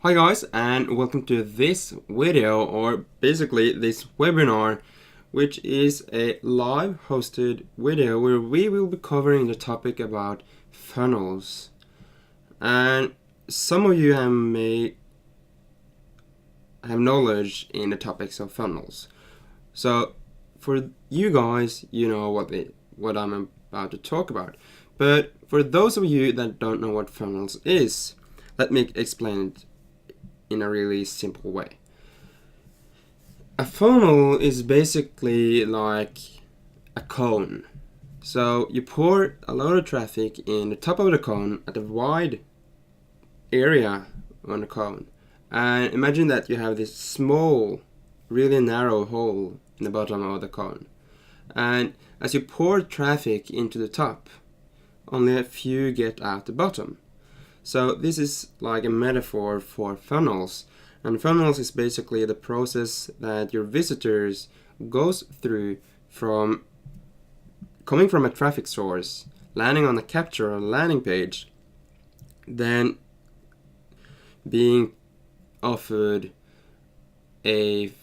Hi guys, and welcome to this video, or basically this webinar, which is a live hosted video where we will be covering the topic about funnels. And some of you may have knowledge in the topics of funnels. So for you guys, you know what I'm about to talk about. But for those of you that don't know what funnels is, let me explain it in a really simple way. A funnel is basically like a cone. So you pour a lot of traffic in the top of the cone at a wide area on the cone. And imagine that you have this small, really narrow hole in the bottom of the cone. And as you pour traffic into the top, only a few get out the bottom. So this is like a metaphor for funnels, and funnels is basically the process that your visitors goes through from coming from a traffic source, landing on a capture or landing page, then being offered any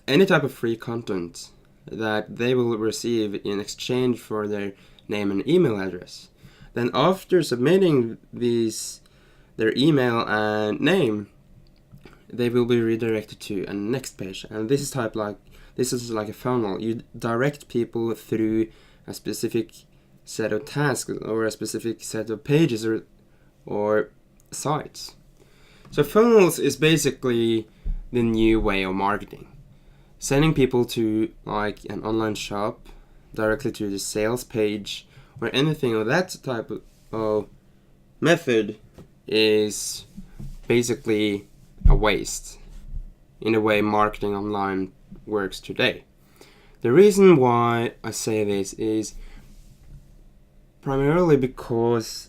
type of free content that they will receive in exchange for their name and email address. Then after submitting their email and name, they will be redirected to a next page. And this is like a funnel. You direct people through a specific set of tasks or a specific set of pages or sites. So funnels is basically the new way of marketing. Sending people to like an online shop, directly to the sales page, or anything of that type of method is basically a waste in the way marketing online works today. The reason why I say this is primarily because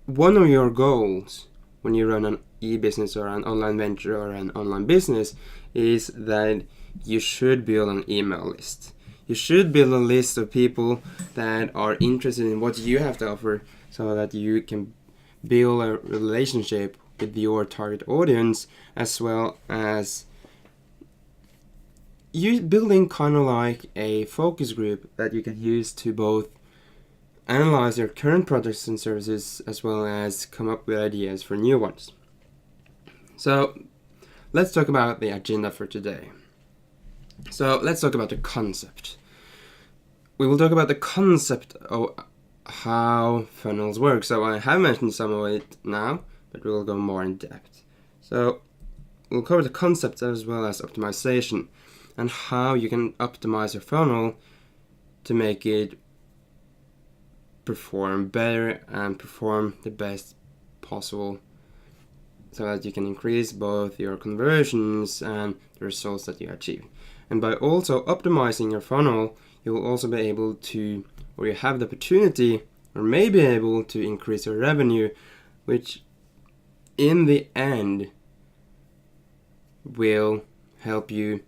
one of your goals when you run an e-business or an online venture or an online business is that you should build an email list. You should build a list of people that are interested in what you have to offer so that you can build a relationship with your target audience, as well as you building kind of like a focus group that you can use to both analyze your current products and services as well as come up with ideas for new ones. So let's talk about the agenda for today. So let's talk about the concept. We will talk about the concept of how funnels work. So I have mentioned some of it now, but we'll go more in depth. So we'll cover the concept as well as optimization and how you can optimize your funnel to make it perform better and perform the best possible so that you can increase both your conversions and the results that you achieve. And by also optimizing your funnel, you will also be able to, or you have the opportunity, or may be able to increase your revenue, which in the end will help you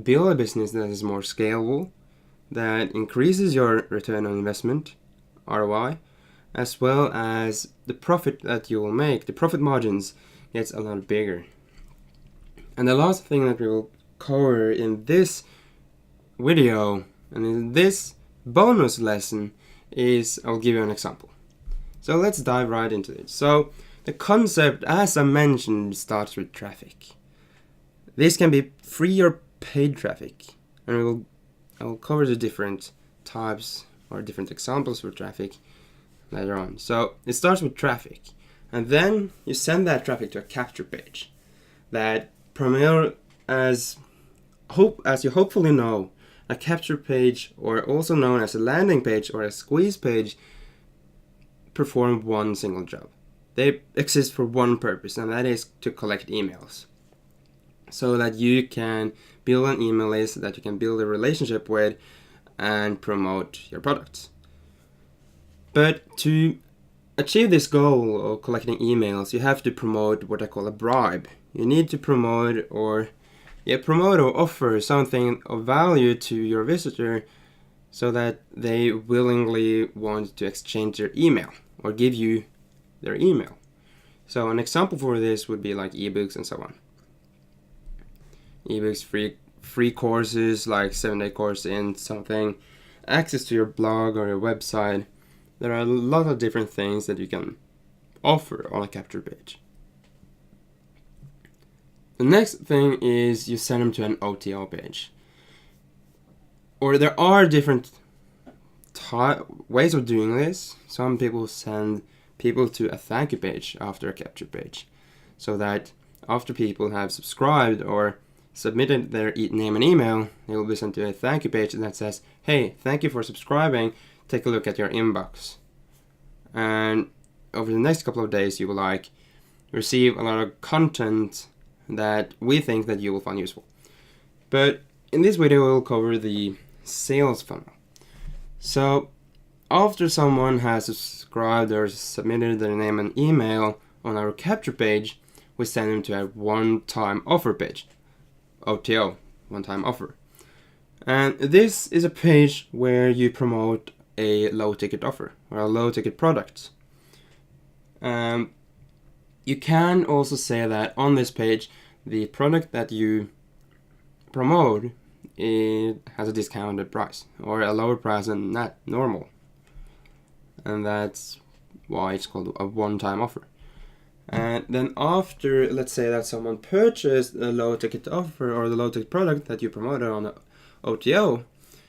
build a business that is more scalable, that increases your return on investment, ROI, as well as the profit that you will make. The profit margins gets a lot bigger. And the last thing that we will cover in this video and in this bonus lesson is I'll give you an example. So let's dive right into it. So the concept, as I mentioned, starts with traffic. This can be free or paid traffic, and I will cover the different types or different examples for traffic later on. So it starts with traffic, and then you send that traffic to a capture page that primarily, as you hopefully know, a capture page, or also known as a landing page or a squeeze page, perform one single job. They exist for one purpose, and that is to collect emails so that you can build an email list that you can build a relationship with and promote your products. But to achieve this goal of collecting emails, you have to promote what I call a bribe. You need to promote or offer something of value to your visitor so that they willingly want to exchange their email or give you their email. So an example for this would be like ebooks and so on. Ebooks, free courses like 7-day course in something, access to your blog or your website. There are a lot of different things that you can offer on a capture page. The next thing is you send them to an OTO page. Or there are different ways of doing this. Some people send people to a thank you page after a capture page, so that after people have subscribed or submitted their name and email, they will be sent to a thank you page that says, hey, thank you for subscribing, take a look at your inbox. And over the next couple of days you will receive a lot of content that we think that you will find useful. But in this video we'll cover the sales funnel. So after someone has subscribed or submitted their name and email on our capture page, we send them to a one-time offer page, OTO, one-time offer. And this is a page where you promote a low-ticket offer or a low-ticket product. You can also say that on this page, the product that you promote, it has a discounted price or a lower price than that normal. And that's why it's called a one-time offer. And then after, let's say that someone purchased a low-ticket offer or the low-ticket product that you promoted on the OTO,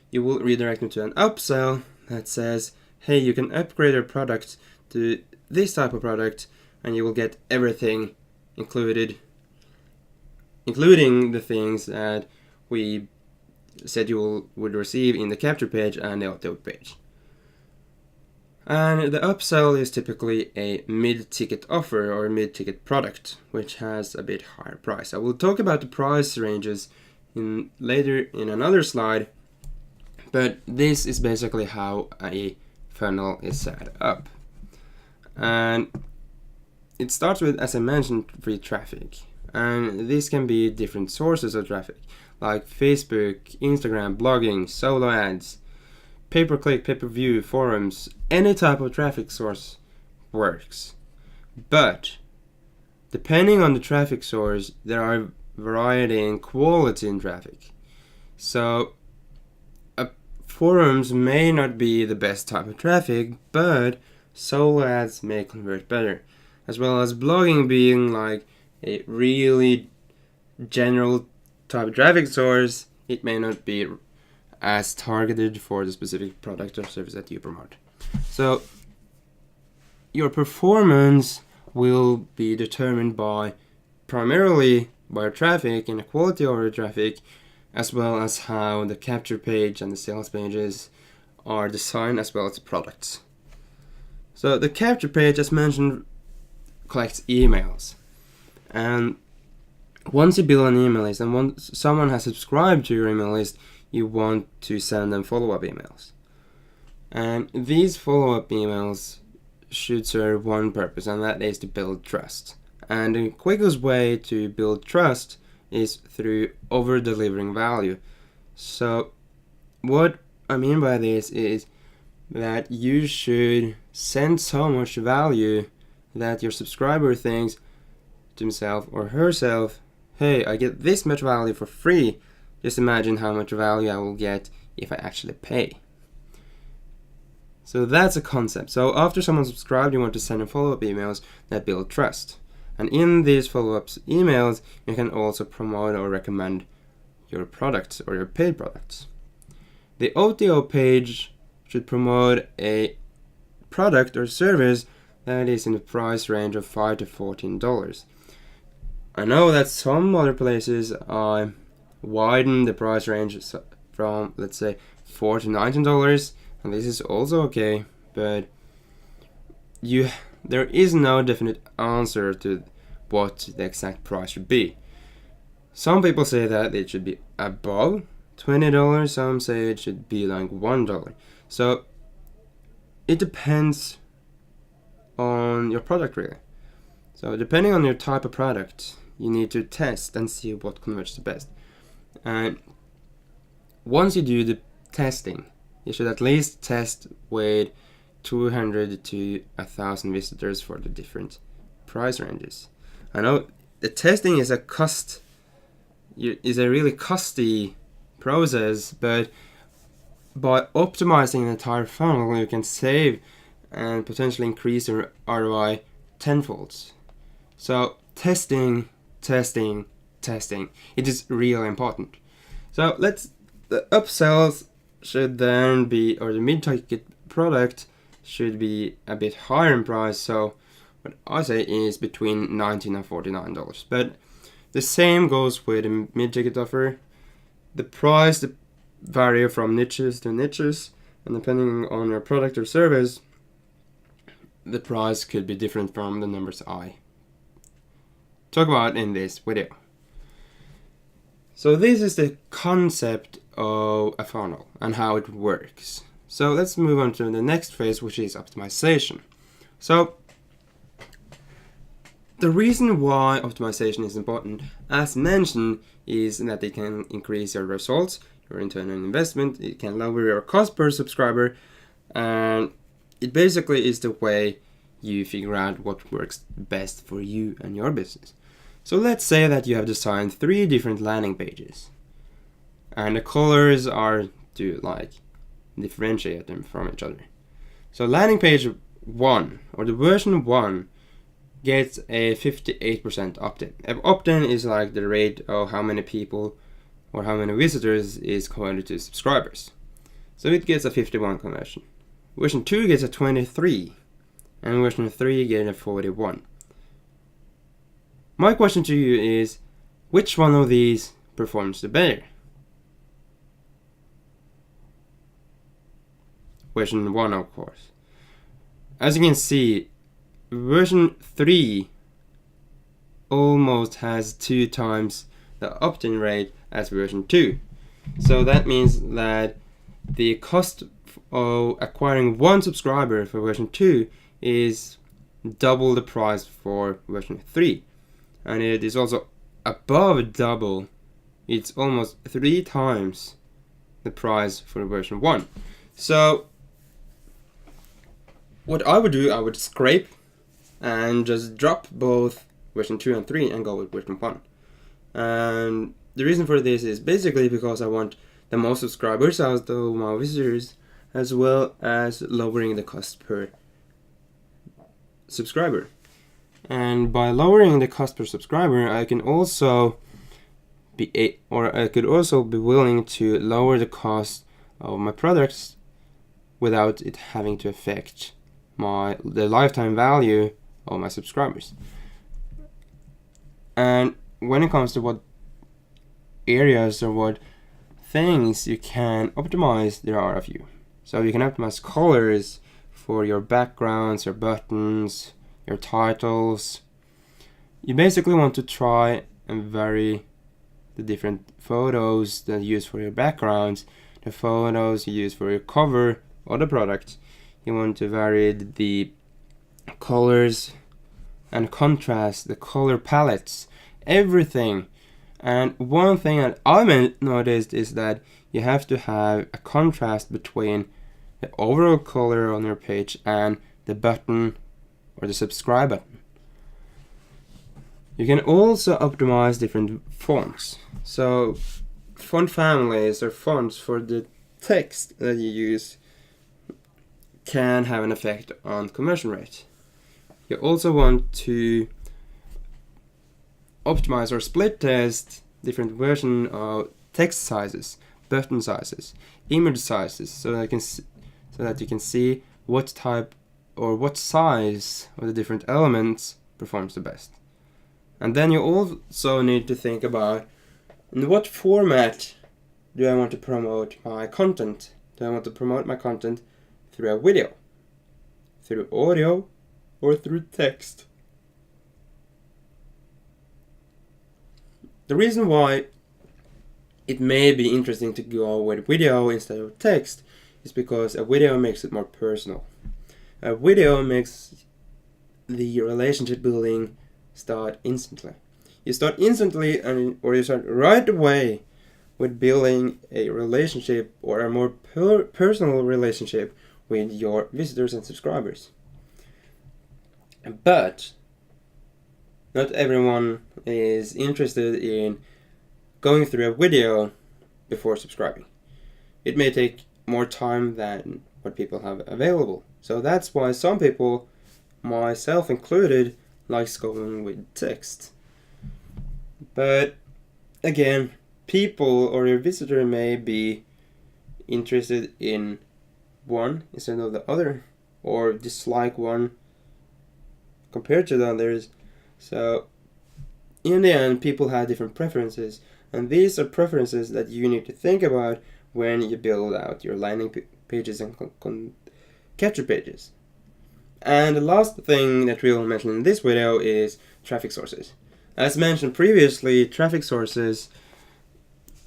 you will redirect them to an upsell that says, hey, you can upgrade your product to this type of product and you will get everything included, including the things that we said you would receive in the capture page and the OTO page. And the upsell is typically a mid-ticket offer or a mid-ticket product, which has a bit higher price. I will talk about the price ranges later in another slide, but this is basically how a funnel is set up. And it starts with, as I mentioned, free traffic. And these can be different sources of traffic, like Facebook, Instagram, blogging, solo ads, pay-per-click, pay-per-view, forums. Any type of traffic source works. But depending on the traffic source, there are variety and quality in traffic. So forums may not be the best type of traffic, but solo ads may convert better, as well as blogging being like a really general type of traffic source. It may not be as targeted for the specific product or service that you promote. So your performance will be determined primarily by your traffic and the quality of your traffic, as well as how the capture page and the sales pages are designed, as well as the products. So the capture page, as mentioned, collects emails. And once you build an email list and once someone has subscribed to your email list, you want to send them follow-up emails. And these follow-up emails should serve one purpose, and that is to build trust. And the quickest way to build trust is through over-delivering value. So what I mean by this is that you should send so much value that your subscriber thinks to himself or herself, hey, I get this much value for free. Just imagine how much value I will get if I actually pay. So that's a concept. So after someone subscribed, you want to send them follow-up emails that build trust. And in these follow-up emails, you can also promote or recommend your products or your paid products. The OTO page should promote a product or service that is in the price range of $5 to $14. I know that some other places widen the price range from, let's say, $4 to $19, and this is also okay, but there is no definite answer to what the exact price should be. Some people say that it should be above $20, some say it should be like $1. So it depends on your product, really. So depending on your type of product, you need to test and see what converts the best. And once you do the testing, you should at least test with 200 to 1,000 visitors for the different price ranges. I know the testing is a really costly process, but by optimizing the entire funnel, you can save and potentially increase your ROI tenfold. So testing, it is really important. So the upsells should then be, or the mid-ticket product should be a bit higher in price. So what I say is between $19 and $49. But the same goes with a mid-ticket offer. The price vary from niches to niches, and depending on your product or service, the price could be different from the numbers I talk about in this video. So this is the concept of a funnel and how it works. So let's move on to the next phase, which is optimization. So the reason why optimization is important, as mentioned, is that it can increase your results, your return on investment, it can lower your cost per subscriber, and it basically is the way you figure out what works best for you and your business. So let's say that you have designed 3 different landing pages, and the colors are to differentiate them from each other. So landing page 1, or the version 1, gets a 58% opt-in. Opt-in is like the rate of how many people or how many visitors is converted to subscribers. So it gets a 51 conversion. Version 2 gets a 23, and version 3 gets a 41. My question to you is, which one of these performs the better? Version 1, of course. As you can see, version 3 almost has 2 times the opt-in rate as version 2. So that means that the cost of acquiring 1 subscriber for version 2 is double the price for version 3. And it is also above double. It's almost 3 times the price for version 1. So what I would do, I would scrape and just drop both version 2 and 3 and go with version 1. And the reason for this is basically because I want the most subscribers out of my visitors, as well as lowering the cost per subscriber. And by lowering the cost per subscriber, I could also be willing to lower the cost of my products without it having to affect the lifetime value of my subscribers. And when it comes to what areas or what things you can optimize, there are a few. So you can optimize colors for your backgrounds, your buttons, your titles. You basically want to try and vary the different photos that you use for your backgrounds, the photos you use for your cover or the product. You want to vary the colors and contrast, the color palettes, everything. And one thing that I noticed is that you have to have a contrast between the overall color on your page and the button or the subscribe button. You can also optimize different fonts. So font families or fonts for the text that you use can have an effect on conversion rate. You also want to optimize or split test different version of text sizes, button sizes, image sizes, so that you can see what type or what size of the different elements performs the best. And then you also need to think about, in what format do I want to promote my content? Do I want to promote my content through a video, through audio, or through text? The reason why it may be interesting to go with video instead of text is because a video makes it more personal. A video makes the relationship building start instantly. You start instantly, or you start right away with building a relationship or a more personal relationship with your visitors and subscribers. But Not everyone is interested in going through a video before subscribing. It may take more time than what people have available. So that's why some people, myself included, likes going with text. But again, people or your visitor may be interested in one instead of the other, or dislike one compared to the others. So in the end, people have different preferences, and these are preferences that you need to think about when you build out your landing pages and capture pages. And the last thing that we will mention in this video is traffic sources. As mentioned previously, traffic sources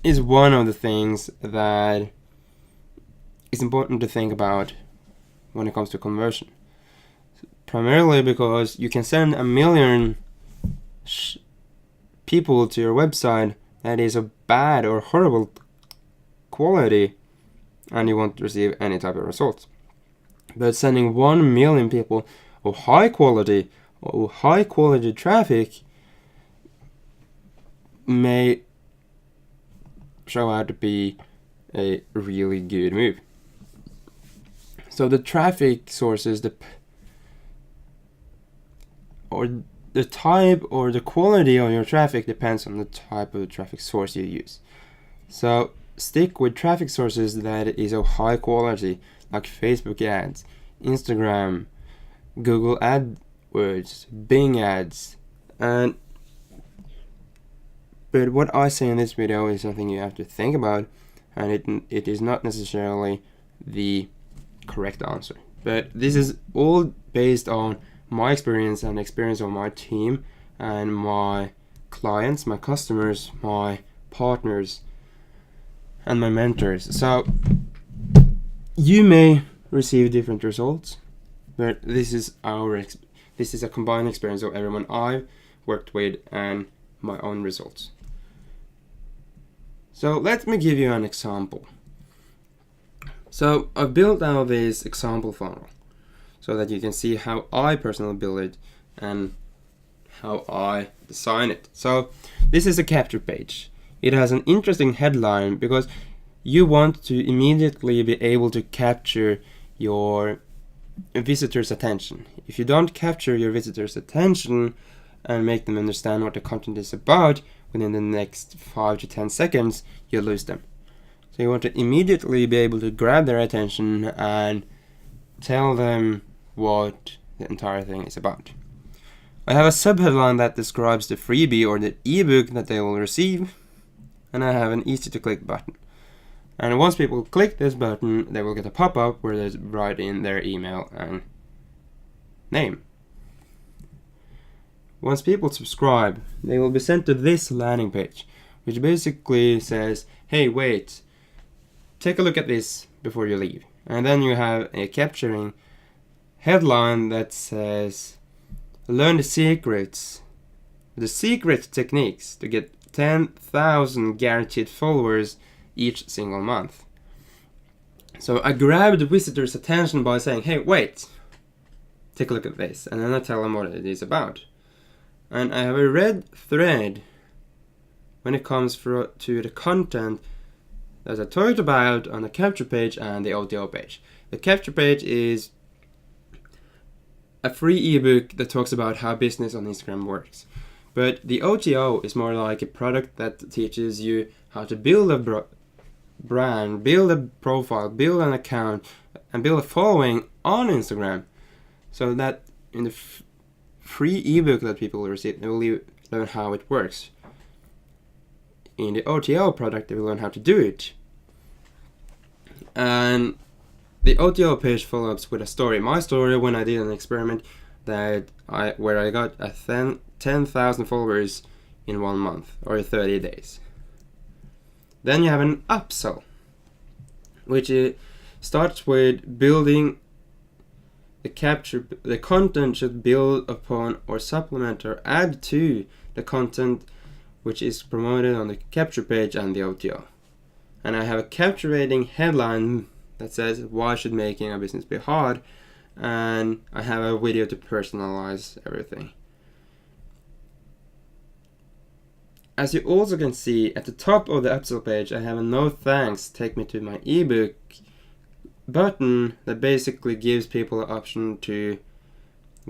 is one of the things that is important to think about when it comes to conversion. Primarily because you can send 1 million people to your website that is of bad or horrible quality, and you won't receive any type of results. But sending 1 million people of high quality traffic may show out to be a really good move. So the traffic sources, the type or the quality of your traffic depends on the type of traffic source you use. So stick with traffic sources that is of high quality, like Facebook ads, Instagram, Google AdWords, Bing ads, but what I say in this video is something you have to think about, and it is not necessarily the correct answer. But this is all based on my experience and experience of my team and my clients, my customers, my partners, and my mentors. So you may receive different results, but this is a combined experience of everyone I've worked with and my own results. So let me give you an example. So I've built out this example funnel so that you can see how I personally build it and how I design it. So this is a capture page. It has an interesting headline because you want to immediately be able to capture your visitor's attention. If you don't capture your visitor's attention and make them understand what the content is about within the next 5 to 10 seconds, you lose them. So you want to immediately be able to grab their attention and tell them what the entire thing is about. I have a subheadline that describes the freebie or the ebook that they will receive, and I have an easy to click button. And once people click this button, they will get a pop-up where they write in their email and name. Once people subscribe, they will be sent to this landing page, which basically says, hey, wait, take a look at this before you leave. And then you have a capturing headline that says, learn the secret techniques to get 10,000 guaranteed followers each single month. So I grab the visitor's attention by saying, hey, wait, take a look at this. And then I tell them what it is about. And I have a red thread when it comes to the content that I talked about on the capture page and the OTO page. The capture page is a free ebook that talks about how business on Instagram works. But the OTO is more like a product that teaches you how to build a brand, build a profile, build an account, and build a following on Instagram. So that in the free ebook that people will receive, they will learn how it works. In the OTO product, they will learn how to do it. And the OTO page follows with a story. My story when I did an experiment where I got 10,000 followers in 1 month or 30 days. Then you have an upsell, which starts with building the content should build upon or supplement or add to the content which is promoted on the capture page and the OTO. And I have a captivating headline that says, why should making a business be hard? And I have a video to personalize everything. as you also can see at the top of the upsell page, I have a no thanks, take me to my ebook button that basically gives people an option to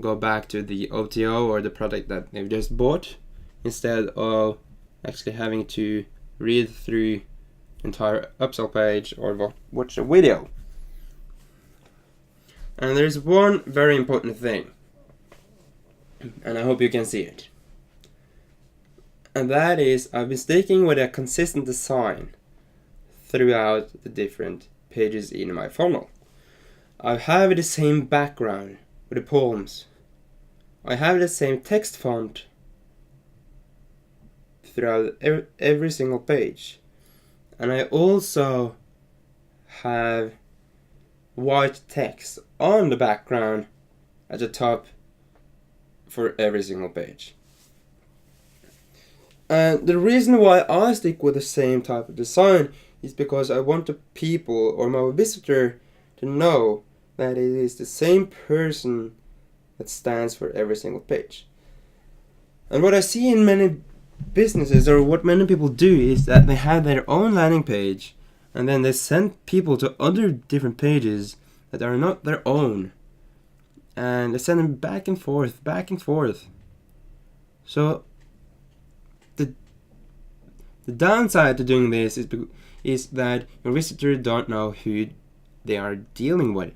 go back to the OTO or the product that they've just bought, instead of actually having to read through the entire upsell page or watch a video. And there's one very important thing, and I hope you can see it. And that is, I've been sticking with a consistent design throughout the different pages in my funnel. I have the same background with the poems. I have the same text font throughout every single page. And I also have white text on the background at the top for every single page. And the reason why I stick with the same type of design is because I want the people or my visitor to know that it is the same person that stands for every single page. And what I see in many businesses, or what many people do, is that they have their own landing page and then they send people to other different pages that are not their own, and they send them back and forth. So the downside to doing this is that your visitor don't know who they are dealing with.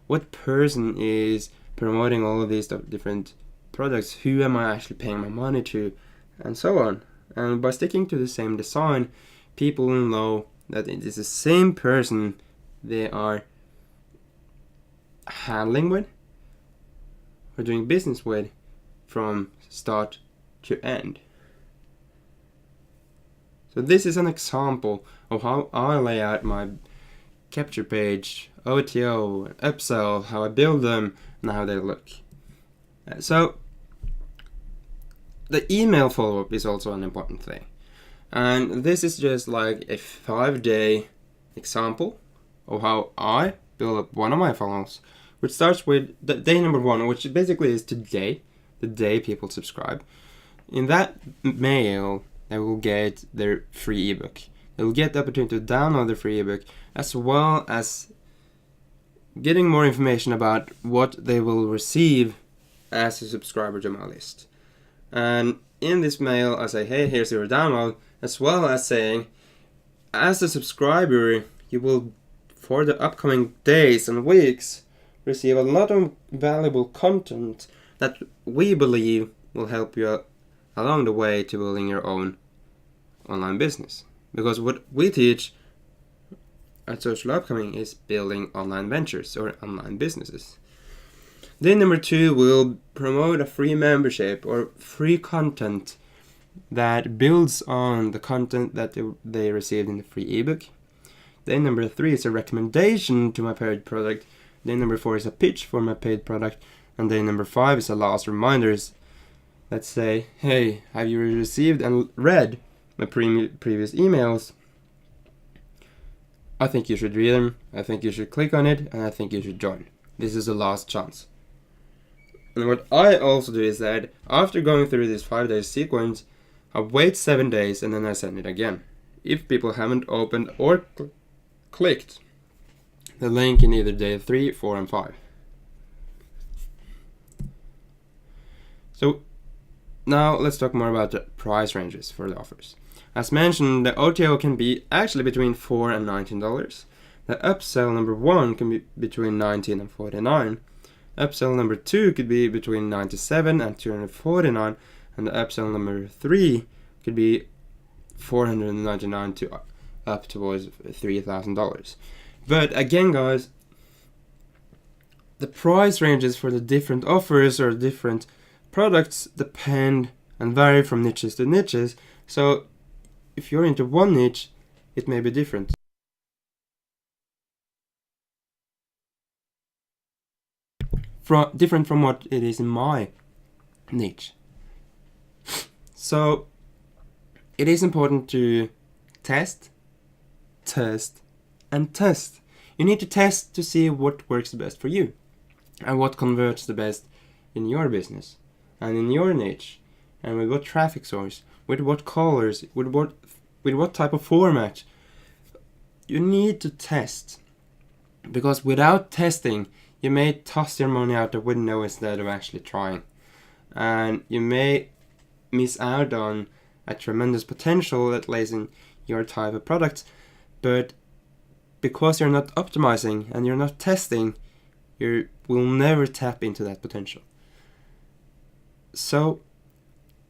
What person is promoting all of these different products? Who am I actually paying my money to? And so on. And by sticking to the same design, people will know that it is the same person they are handling with or doing business with from start to end. So this is an example of how I lay out my capture page, OTO, upsell, how I build them, and how they look. So the email follow-up is also an important thing. And this is just like a 5-day example of how I build up one of my funnels, which starts with the day number 1, which basically is today, the day people subscribe. In that mail, they will get their free ebook. They will get the opportunity to download the free ebook, as well as getting more information about what they will receive as a subscriber to my list. And in this mail, I say, hey, here's your download, as well as saying, as a subscriber, you will, for the upcoming days and weeks, receive a lot of valuable content that we believe will help you along the way to building your own online business. Because what we teach at Social Upcoming is building online ventures or online businesses. Day number 2 will promote a free membership or free content that builds on the content that they received in the free ebook. Day number 3 is a recommendation to my paid product. Day number 4 is a pitch for my paid product. And day number 5 is a last reminders that say, hey, have you received and read my previous emails? I think you should read them, I think you should click on it, and I think you should join. This is the last chance. And what I also do is that after going through this 5-day sequence, I wait 7 days and then I send it again. If people haven't opened or clicked the link in either day 3, 4, and 5. So now let's talk more about the price ranges for the offers. As mentioned, the OTO can be actually between $4 and $19. The upsell number 1 can be between $19 and $49. Upsell number 2 could be between $97 and $249, and the upsell number 3 could be $499 to up towards $3,000. But again, guys, the price ranges for the different offers or different products depend and vary from niches to niches. So if you're into one niche, it may be different. Different from what it is in my niche. So it is important to test, and test. You need to test to see what works the best for you and what converts the best in your business and in your niche and with what traffic source. with what colors, with what type of format. You need to test, because without testing, you may toss your money out the window instead of actually trying, and you may miss out on a tremendous potential that lays in your type of products, but because you're not optimizing and you're not testing, you will never tap into that potential. So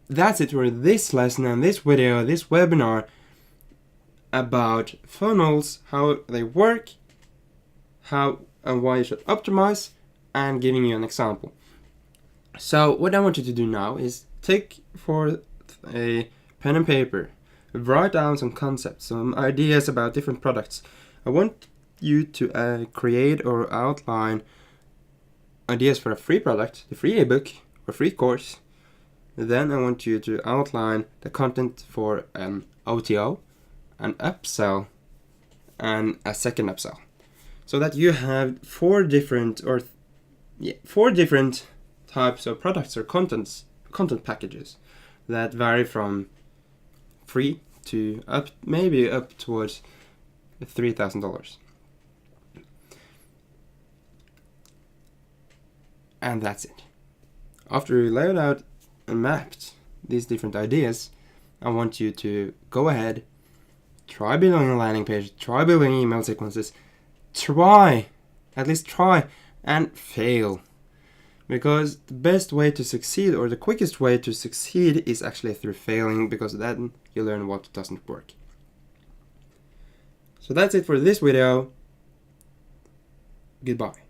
that's it for this lesson and this video, this webinar about funnels, how they work, how and why you should optimize, and giving you an example. So what I want you to do now is take for a pen and paper, write down some concepts, some ideas about different products. I want you to create or outline ideas for a free product, the free ebook or free course. Then I want you to outline the content for an OTO, an upsell, and a second upsell, so that you have four different types of products or content packages that vary from free to maybe up towards $3,000. And that's it. After you laid out and mapped these different ideas, I want you to go ahead, try building a landing page, try building email sequences, at least try and fail. Because the best way to succeed, or the quickest way to succeed, is actually through failing, because then you learn what doesn't work. So that's it for this video. Goodbye.